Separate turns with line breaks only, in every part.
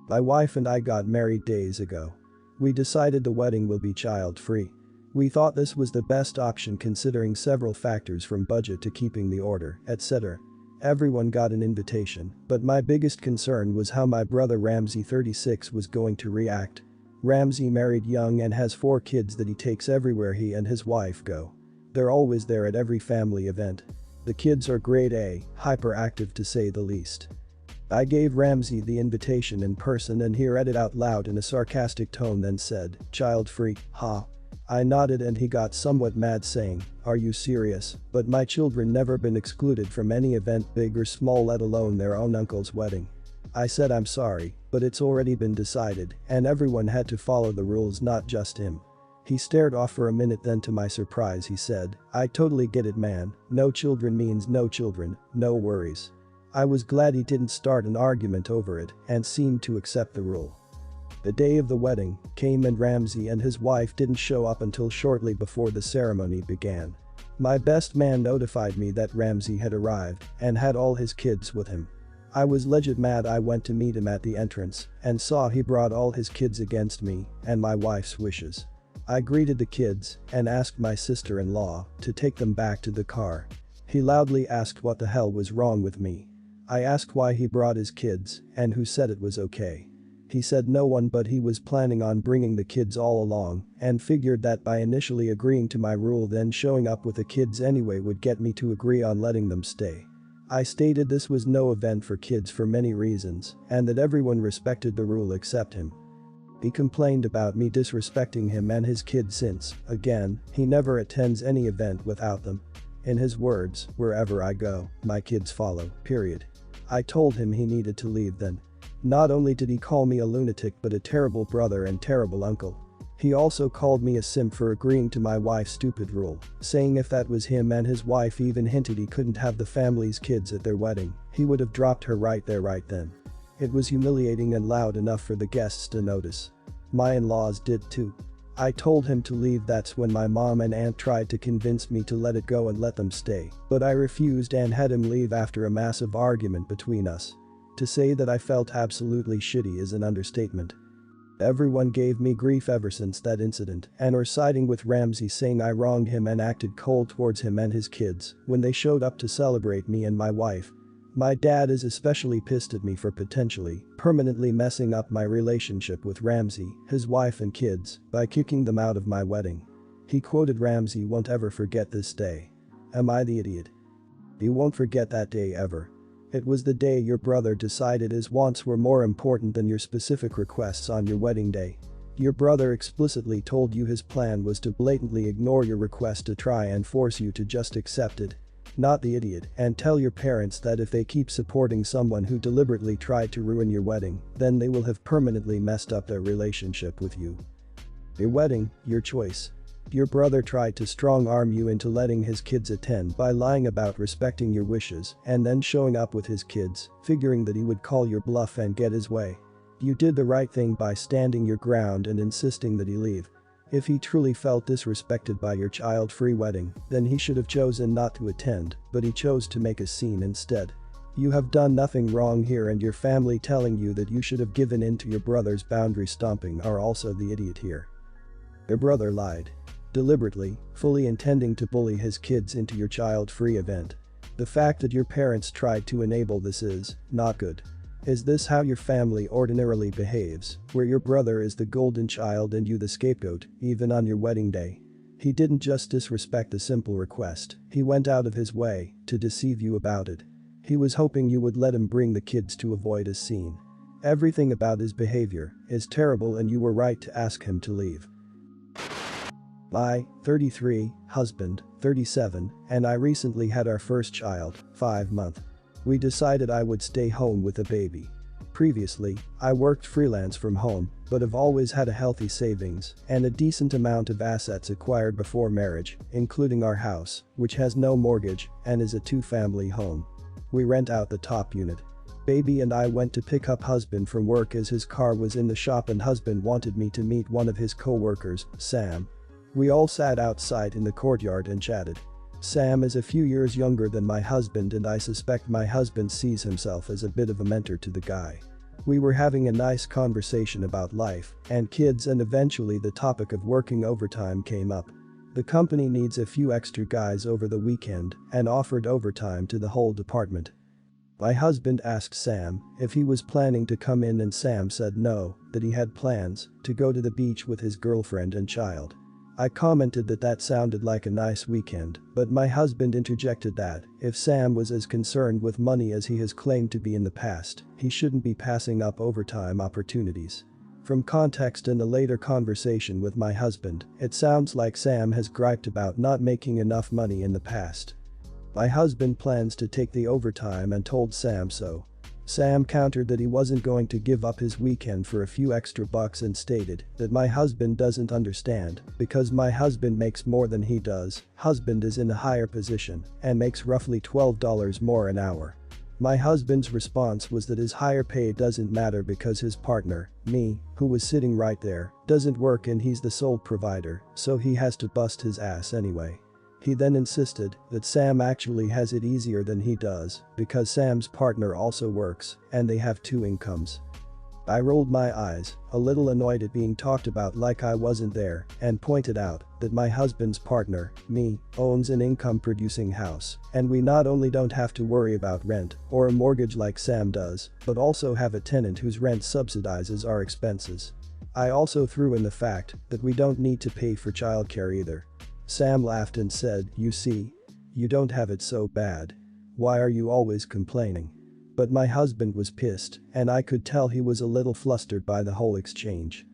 My wife and I got married days ago. We decided the wedding will be child-free. We thought this was the best option considering several factors from budget to keeping the order, etc. Everyone got an invitation, but my biggest concern was how my brother Ramsey 36 was going to react. Ramsey married young and has 4 kids that he takes everywhere he and his wife go. They're always there at every family event. The kids are grade A, hyperactive to say the least. I gave Ramsey the invitation in person and he read it out loud in a sarcastic tone then said, "Child-free, ha." I nodded and he got somewhat mad saying, "Are you serious? But my children never been excluded from any event big or small let alone their own uncle's wedding." I said I'm sorry, but it's already been decided and everyone had to follow the rules not just him. He stared off for a minute then to my surprise he said, "I totally get it man, no children means no children, no worries." I was glad he didn't start an argument over it and seemed to accept the rule. The day of the wedding came and Ramsey and his wife didn't show up until shortly before the ceremony began. My best man notified me that Ramsey had arrived and had all his kids with him. I was legit mad. I went to meet him at the entrance and saw he brought all his kids against me and my wife's wishes. I greeted the kids and asked my sister-in-law to take them back to the car. He loudly asked what the hell was wrong with me. I asked why he brought his kids and who said it was okay. He said no one but he was planning on bringing the kids all along and figured that by initially agreeing to my rule then showing up with the kids anyway would get me to agree on letting them stay. I stated this was no event for kids for many reasons and that everyone respected the rule except him. He complained about me disrespecting him and his kids since, again, he never attends any event without them. In his words, "Wherever I go, my kids follow, period." I told him he needed to leave then. Not only did he call me a lunatic but a terrible brother and terrible uncle. He also called me a simp for agreeing to my wife's stupid rule, saying if that was him and his wife even hinted he couldn't have the family's kids at their wedding, he would have dropped her right there right then. It was humiliating and loud enough for the guests to notice. My in-laws did too. I told him to leave. That's when my mom and aunt tried to convince me to let it go and let them stay, but I refused and had him leave after a massive argument between us. To say that I felt absolutely shitty is an understatement. Everyone gave me grief ever since that incident and are siding with Ramsey saying I wronged him and acted cold towards him and his kids when they showed up to celebrate me and my wife. My dad is especially pissed at me for potentially, permanently messing up my relationship with Ramsey, his wife and kids by kicking them out of my wedding. He quoted Ramsey won't ever forget this day. Am I the idiot? He won't forget that day ever. It was the day your brother decided his wants were more important than your specific requests on your wedding day. Your brother explicitly told you his plan was to blatantly ignore your request to try and force you to just accept it. Not the idiot, and tell your parents that if they keep supporting someone who deliberately tried to ruin your wedding, then they will have permanently messed up their relationship with you. Your wedding, your choice. Your brother tried to strong-arm you into letting his kids attend by lying about respecting your wishes and then showing up with his kids, figuring that he would call your bluff and get his way. You did the right thing by standing your ground and insisting that he leave. If he truly felt disrespected by your child-free wedding, then he should have chosen not to attend, but he chose to make a scene instead. You have done nothing wrong here and your family telling you that you should have given in to your brother's boundary stomping are also the idiot here. Your brother lied. Deliberately, fully intending to bully his kids into your child-free event. The fact that your parents tried to enable this is not good. Is this how your family ordinarily behaves, where your brother is the golden child and you the scapegoat, even on your wedding day? He didn't just disrespect the simple request, he went out of his way to deceive you about it. He was hoping you would let him bring the kids to avoid a scene. Everything about his behavior is terrible and you were right to ask him to leave. My 33, husband, 37, and I recently had our first child, 5-month. We decided I would stay home with the baby. Previously, I worked freelance from home, but have always had a healthy savings and a decent amount of assets acquired before marriage, including our house, which has no mortgage and is a 2-family home. We rent out the top unit. Baby and I went to pick up husband from work as his car was in the shop and husband wanted me to meet one of his co-workers, Sam. We all sat outside in the courtyard and chatted. Sam is a few years younger than my husband and I suspect my husband sees himself as a bit of a mentor to the guy. We were having a nice conversation about life and kids, and eventually the topic of working overtime came up. The company needs a few extra guys over the weekend and offered overtime to the whole department. My husband asked Sam if he was planning to come in, and Sam said no, that he had plans to go to the beach with his girlfriend and child. I commented that that sounded like a nice weekend, but my husband interjected that if Sam was as concerned with money as he has claimed to be in the past, he shouldn't be passing up overtime opportunities. From context in the later conversation with my husband, it sounds like Sam has griped about not making enough money in the past. My husband plans to take the overtime and told Sam so. Sam countered that he wasn't going to give up his weekend for a few extra bucks and stated that my husband doesn't understand because my husband makes more than he does. Husband is in a higher position and makes roughly $12 more an hour. My husband's response was that his higher pay doesn't matter because his partner, me, who was sitting right there, doesn't work and he's the sole provider, so he has to bust his ass anyway. He then insisted that Sam actually has it easier than he does because Sam's partner also works and they have two incomes. I rolled my eyes, a little annoyed at being talked about like I wasn't there, and pointed out that my husband's partner, me, owns an income-producing house, and we not only don't have to worry about rent or a mortgage like Sam does, but also have a tenant whose rent subsidizes our expenses. I also threw in the fact that we don't need to pay for childcare either. Sam laughed and said, "You see? You don't have it so bad. Why are you always complaining?" But my husband was pissed, and I could tell he was a little flustered by the whole exchange.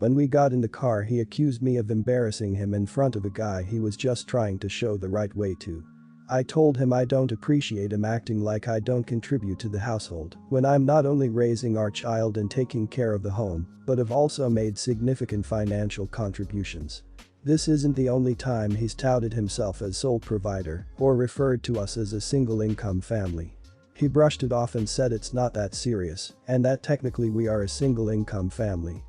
When we got in the car, he accused me of embarrassing him in front of a guy he was just trying to show the right way to. I told him I don't appreciate him acting like I don't contribute to the household when I'm not only raising our child and taking care of the home, but have also made significant financial contributions. This isn't the only time he's touted himself as sole provider or referred to us as a single-income family. He brushed it off and said it's not that serious and that technically we are a single-income family.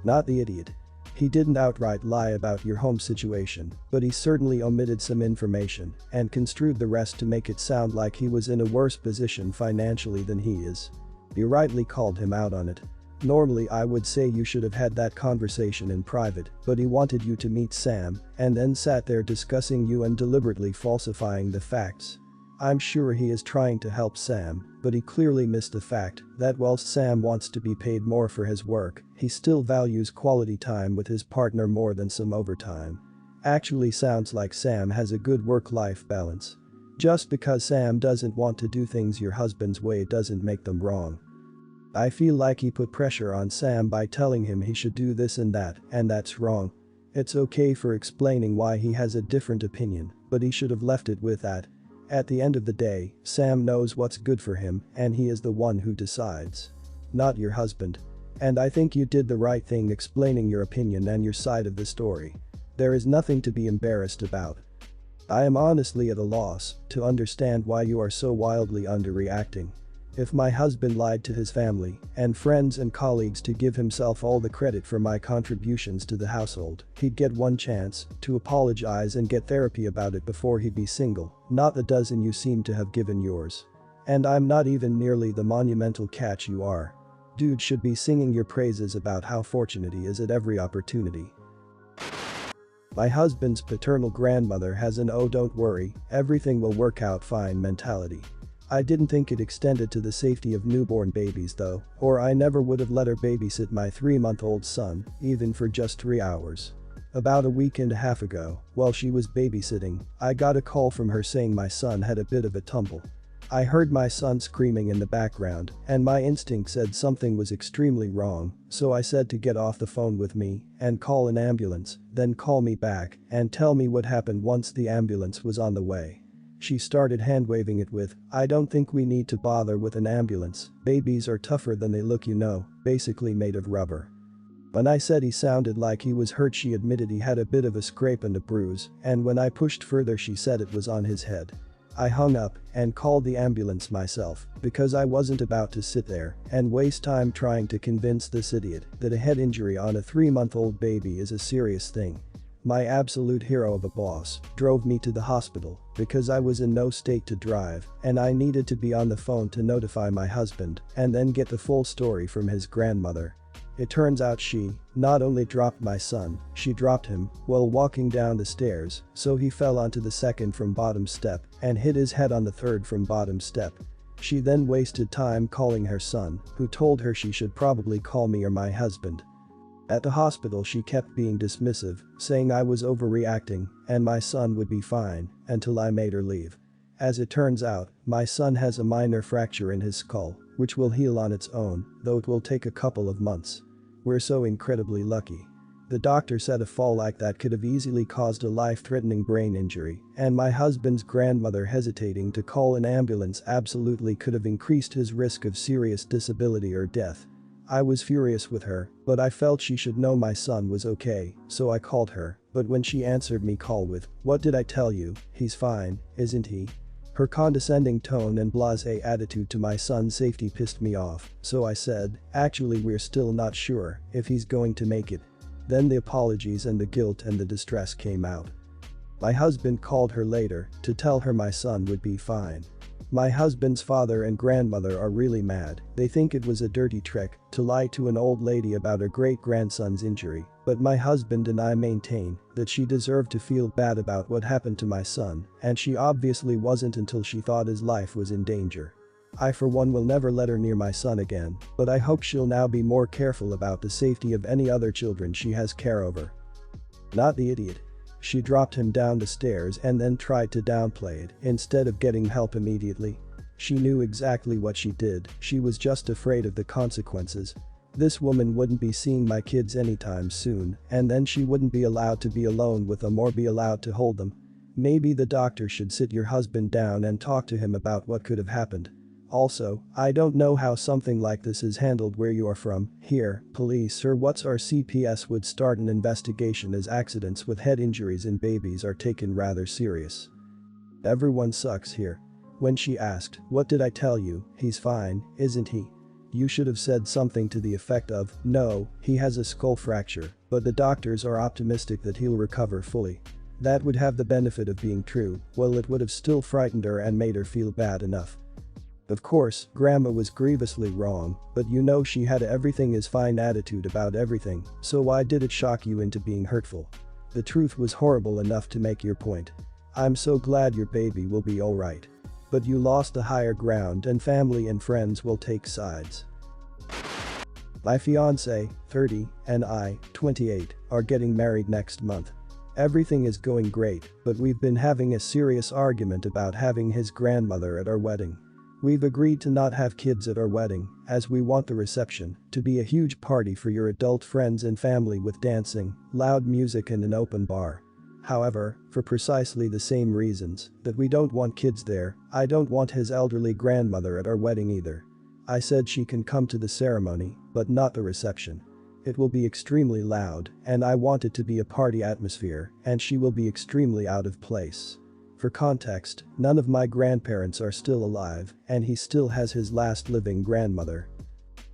Not the idiot. He didn't outright lie about your home situation, but he certainly omitted some information and construed the rest to make it sound like he was in a worse position financially than he is. You rightly called him out on it. Normally I would say you should have had that conversation in private, but he wanted you to meet Sam and then sat there discussing you and deliberately falsifying the facts. I'm sure he is trying to help Sam, but he clearly missed the fact that whilst Sam wants to be paid more for his work, he still values quality time with his partner more than some overtime. Actually sounds like Sam has a good work-life balance. Just because Sam doesn't want to do things your husband's way doesn't make them wrong. I feel like he put pressure on Sam by telling him he should do this and that's wrong. It's okay for explaining why he has a different opinion, but he should have left it with that. At the end of the day, Sam knows what's good for him and he is the one who decides. Not your husband. And I think you did the right thing explaining your opinion and your side of the story. There is nothing to be embarrassed about. I am honestly at a loss to understand why you are so wildly underreacting. If my husband lied to his family and friends and colleagues to give himself all the credit for my contributions to the household, he'd get one chance to apologize and get therapy about it before he'd be single, not the dozen you seem to have given yours. And I'm not even nearly the monumental catch you are. Dude should be singing your praises about how fortunate he is at every opportunity. My husband's paternal grandmother has an "oh don't worry, everything will work out fine" mentality. I didn't think it extended to the safety of newborn babies though, or I never would have let her babysit my 3-month-old son, even for just 3 hours. About a week and a half ago, while she was babysitting, I got a call from her saying my son had a bit of a tumble. I heard my son screaming in the background, and my instinct said something was extremely wrong, so I said to get off the phone with me and call an ambulance, then call me back and tell me what happened once the ambulance was on the way. She started hand-waving it with, "I don't think we need to bother with an ambulance, babies are tougher than they look, you know, basically made of rubber." When I said he sounded like he was hurt, she admitted he had a bit of a scrape and a bruise, and when I pushed further she said it was on his head. I hung up and called the ambulance myself because I wasn't about to sit there and waste time trying to convince this idiot that a head injury on a 3-month-old baby is a serious thing. my absolute hero of a boss, drove me to the hospital because I was in no state to drive and I needed to be on the phone to notify my husband and then get the full story from his grandmother. It turns out she not only dropped my son, she dropped him while walking down the stairs, so he fell onto the second from bottom step and hit his head on the third from bottom step. She then wasted time calling her son, who told her she should probably call me or my husband. At the hospital she kept being dismissive, saying I was overreacting and my son would be fine until I made her leave. As it turns out, my son has a minor fracture in his skull, which will heal on its own, though it will take a couple of months. We're so incredibly lucky. The doctor said a fall like that could have easily caused a life-threatening brain injury, and my husband's grandmother hesitating to call an ambulance absolutely could have increased his risk of serious disability or death. I was furious with her, but I felt she should know my son was okay, so I called her, but when she answered me call with, "What did I tell you, he's fine, isn't he?" Her condescending tone and blasé attitude to my son's safety pissed me off, so I said, "Actually we're still not sure if he's going to make it." Then the apologies and the guilt and the distress came out. My husband called her later to tell her my son would be fine. My husband's father and grandmother are really mad. They think it was a dirty trick to lie to an old lady about her great-grandson's injury, but my husband and I maintain that she deserved to feel bad about what happened to my son, and she obviously wasn't until she thought his life was in danger. I for one will never let her near my son again, but I hope she'll now be more careful about the safety of any other children she has care over. Not the idiot. She dropped him down the stairs and then tried to downplay it instead of getting help immediately. She knew exactly what she did, she was just afraid of the consequences. This woman wouldn't be seeing my kids anytime soon, and then she wouldn't be allowed to be alone with them or be allowed to hold them. Maybe the doctor should sit your husband down and talk to him about what could have happened. Also, I don't know how something like this is handled where you are from. Here, police or what's our CPS would start an investigation as accidents with head injuries in babies are taken rather serious. Everyone sucks here. When she asked, "What did I tell you, he's fine, isn't he?" You should have said something to the effect of, "No, he has a skull fracture, but the doctors are optimistic that he'll recover fully." That would have the benefit of being true, while it would have still frightened her and made her feel bad enough. Of course, Grandma was grievously wrong, but you know she had a everything is fine attitude about everything, so why did it shock you into being hurtful? The truth was horrible enough to make your point. I'm so glad your baby will be alright. But you lost the higher ground and family and friends will take sides. My fiancé, 30, and I, 28, are getting married next month. Everything is going great, but we've been having a serious argument about having his grandmother at our wedding. We've agreed to not have kids at our wedding, as we want the reception to be a huge party for your adult friends and family with dancing, loud music and an open bar. However, for precisely the same reasons that we don't want kids there, I don't want his elderly grandmother at our wedding either. I said she can come to the ceremony, but not the reception. It will be extremely loud, and I want it to be a party atmosphere, and she will be extremely out of place. For context, none of my grandparents are still alive, and he still has his last living grandmother.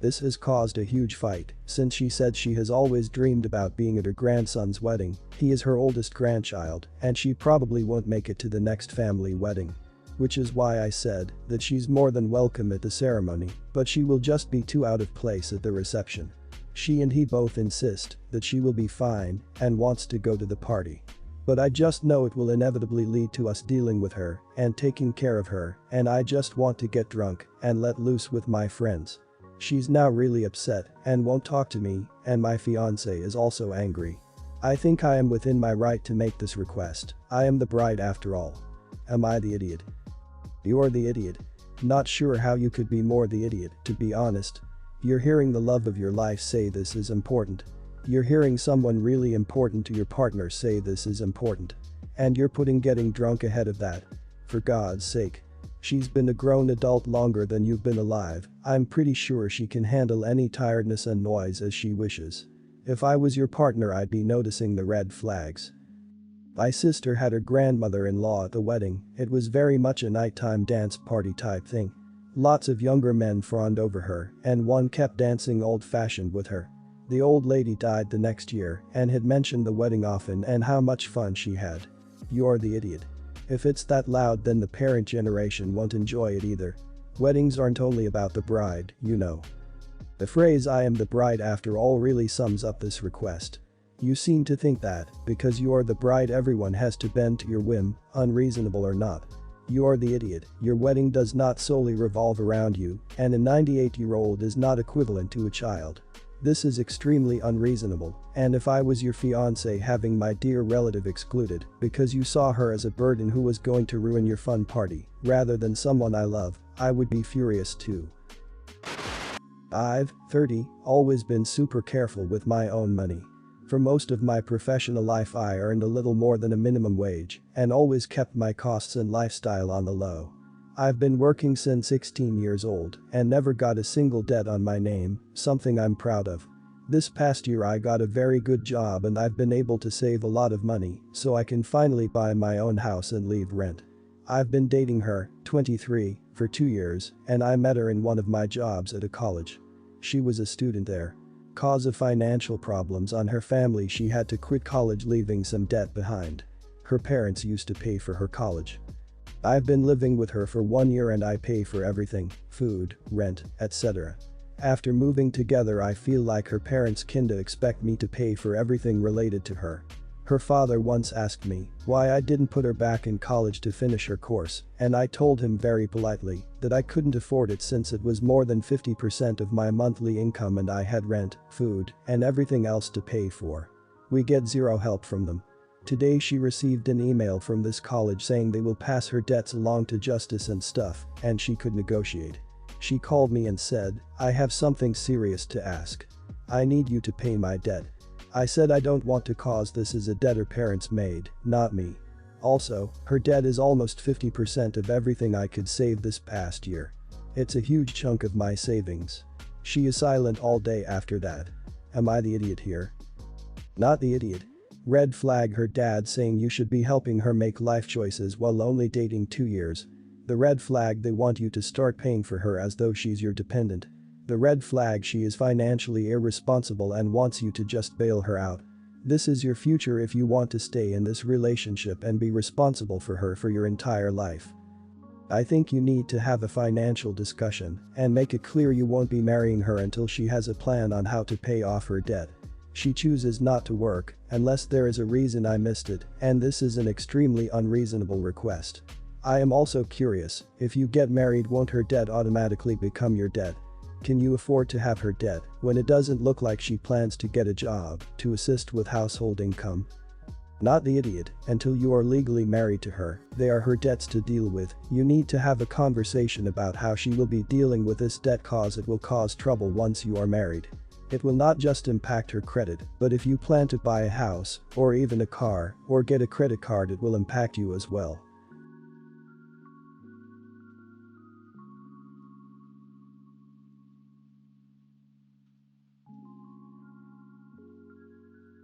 This has caused a huge fight, since she said she has always dreamed about being at her grandson's wedding. He is her oldest grandchild, and she probably won't make it to the next family wedding. Which is why I said that she's more than welcome at the ceremony, but she will just be too out of place at the reception. She and he both insist that she will be fine and wants to go to the party. But I just know it will inevitably lead to us dealing with her and taking care of her, and I just want to get drunk and let loose with my friends. She's now really upset and won't talk to me, and my fiancé is also angry. I think I am within my right to make this request. I am the bride after all. Am I the idiot? You're the idiot. Not sure how you could be more the idiot, to be honest. You're hearing the love of your life say this is important. You're hearing someone really important to your partner say this is important. And you're putting getting drunk ahead of that. For God's sake. She's been a grown adult longer than you've been alive. I'm pretty sure she can handle any tiredness and noise as she wishes. If I was your partner, I'd be noticing the red flags. My sister had her grandmother-in-law at the wedding. It was very much a nighttime dance party type thing. Lots of younger men fawned over her, and one kept dancing old-fashioned with her. The old lady died the next year and had mentioned the wedding often and how much fun she had. You're the idiot. If it's that loud, then the parent generation won't enjoy it either. Weddings aren't only about the bride, you know. The phrase "I am the bride after all" really sums up this request. You seem to think that, because you're the bride, everyone has to bend to your whim, unreasonable or not. You're the idiot. Your wedding does not solely revolve around you, and a 98-year-old is not equivalent to a child. This is extremely unreasonable, and if I was your fiancé having my dear relative excluded because you saw her as a burden who was going to ruin your fun party, rather than someone I love, I would be furious too. I've, 30, always been super careful with my own money. For most of my professional life I earned a little more than a minimum wage and always kept my costs and lifestyle on the low. I've been working since 16 years old and never got a single debt on my name, something I'm proud of. This past year I got a very good job and I've been able to save a lot of money so I can finally buy my own house and leave rent. I've been dating her, 23, for 2 years, and I met her in one of my jobs at a college. She was a student there. Cause of financial problems on her family, she had to quit college, leaving some debt behind. Her parents used to pay for her college. I've been living with her for 1 year and I pay for everything: food, rent, etc. After moving together I feel like her parents kinda expect me to pay for everything related to her. Her father once asked me why I didn't put her back in college to finish her course, and I told him very politely that I couldn't afford it since it was more than 50% of my monthly income and I had rent, food, and everything else to pay for. We get zero help from them. Today she received an email from this college saying they will pass her debts along to justice and stuff, and she could negotiate. She called me and said, "I have something serious to ask. I need you to pay my debt." I said I don't want to cause this as a debt her parents made, not me. Also, her debt is almost 50% of everything I could save this past year. It's a huge chunk of my savings. She is silent all day after that. Am I the idiot here? Not the idiot. Red flag: her dad saying you should be helping her make life choices while only dating 2 years. The red flag: they want you to start paying for her as though she's your dependent. The red flag: she is financially irresponsible and wants you to just bail her out. This is your future if you want to stay in this relationship and be responsible for her for your entire life. I think you need to have a financial discussion and make it clear you won't be marrying her until she has a plan on how to pay off her debt. She chooses not to work unless there is a reason I missed it, and this is an extremely unreasonable request. I am also curious, if you get married, won't her debt automatically become your debt? Can you afford to have her debt when it doesn't look like she plans to get a job to assist with household income? Not the idiot. Until you are legally married to her, they are her debts to deal with. You need to have a conversation about how she will be dealing with this debt, cause it will cause trouble once you are married. It will not just impact her credit, but if you plan to buy a house, or even a car, or get a credit card, it will impact you as well.